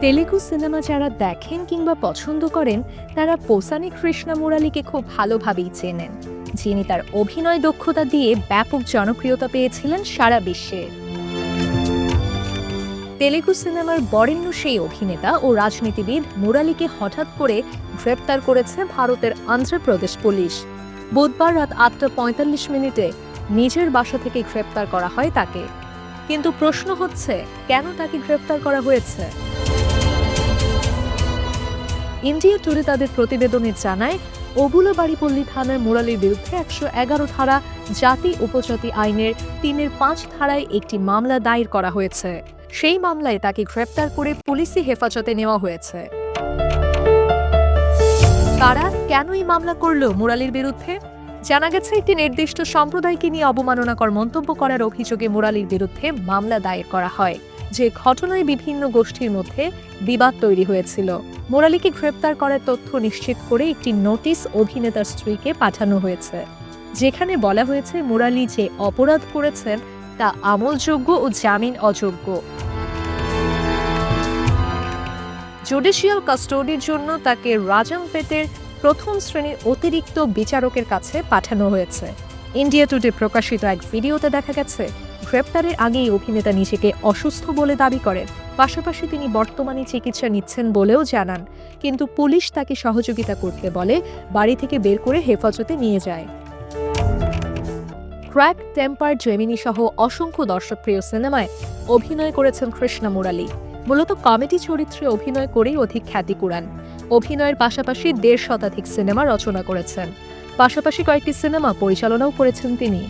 Telugu cinema যারা দেখেন কিংবা পছন্দ করেন তারা পোসানি কৃষ্ণা মুরালিকে খুব ভালোভাবেই চেনেন, যিনি তার অভিনয় দক্ষতা দিয়ে ব্যাপক জনপ্রিয়তা পেয়েছিলেন সারা বিশ্বে। তেলেগু সিনেমার বরেণ্য সেই অভিনেতা ও রাজনীতিবিদ মুরালিকে হঠাৎ করে গ্রেপ্তার করেছে ভারতের অন্ধ্রপ্রদেশ পুলিশ। বুধবার রাত ৮টা ৪৫ নিজের বাসা থেকে গ্রেপ্তার করা হয় তাকে। কিন্তু প্রশ্ন হচ্ছে, কেন তাকে গ্রেপ্তার করা হয়েছে? ইন্ডিয়া টুডে তাদের প্রতিবেদনে জানায়, অবুলাবাড়িপল্লী থানার মুরালির বিরুদ্ধে ১১১ ধারা জাতি উপজাতি আইনের ৩-৫ ধারায় একটি মামলা দায়ের করা হয়েছে। সেই মামলায় তাকে গ্রেপ্তার করে পুলিশি হেফাজতে নেওয়া হয়েছে। তারা কেন এই মামলা করল মুরালির বিরুদ্ধে? জানা গেছে, একটি নির্দিষ্ট সম্প্রদায়কে নিয়ে অবমাননাকর মন্তব্য করার অভিযোগে মুরালির বিরুদ্ধে মামলা দায়ের করা হয়, যে ঘটনায় বিভিন্ন গোষ্ঠীর মধ্যে বিবাদ তৈরি হয়েছিল। মুরালিকে গ্রেপ্তার করার তথ্য নিশ্চিত করে একটি নোটিশ অভিনেতার স্ত্রীকে পাঠানো হয়েছে, যেখানে বলা হয়েছে মুরালি যে অপরাধ করেছেন তা আমলযোগ্য ও জামিন অযোগ্য। জুডিশিয়াল কাস্টোডির জন্য তাকে রাজামপেটের প্রথম শ্রেণীর অতিরিক্ত বিচারকের কাছে পাঠানো হয়েছে। ইন্ডিয়া টুডে প্রকাশিত এক ভিডিওতে দেখা গেছে, গ্রেপ্তারের আগেই অভিনেতা নিজেকে অসুস্থ বলে দাবি করেন। পাশাপাশি তিনি বর্তমানে চিকিৎসা নিচ্ছেন বলেও জানান, কিন্তু পুলিশ তাকে সহযোগিতা করতে বলে বাড়ি থেকে বের করে হেফাজতে নিয়ে যায়। ক্র্যাক, টেম্পার, জেমিনি সহ অসংখ্য দর্শকপ্রিয় সিনেমায় অভিনয় করেছেন কৃষ্ণা মুরালি। মূলত কমেডি চরিত্রে অভিনয় করেই অধিক খ্যাতি কুড়ান। অভিনয়ের পাশাপাশি ১৫০ শতাধিক সিনেমা রচনা করেছেন। পাশাপাশি কয়েকটি সিনেমা পরিচালনাও করেছেন তিনি।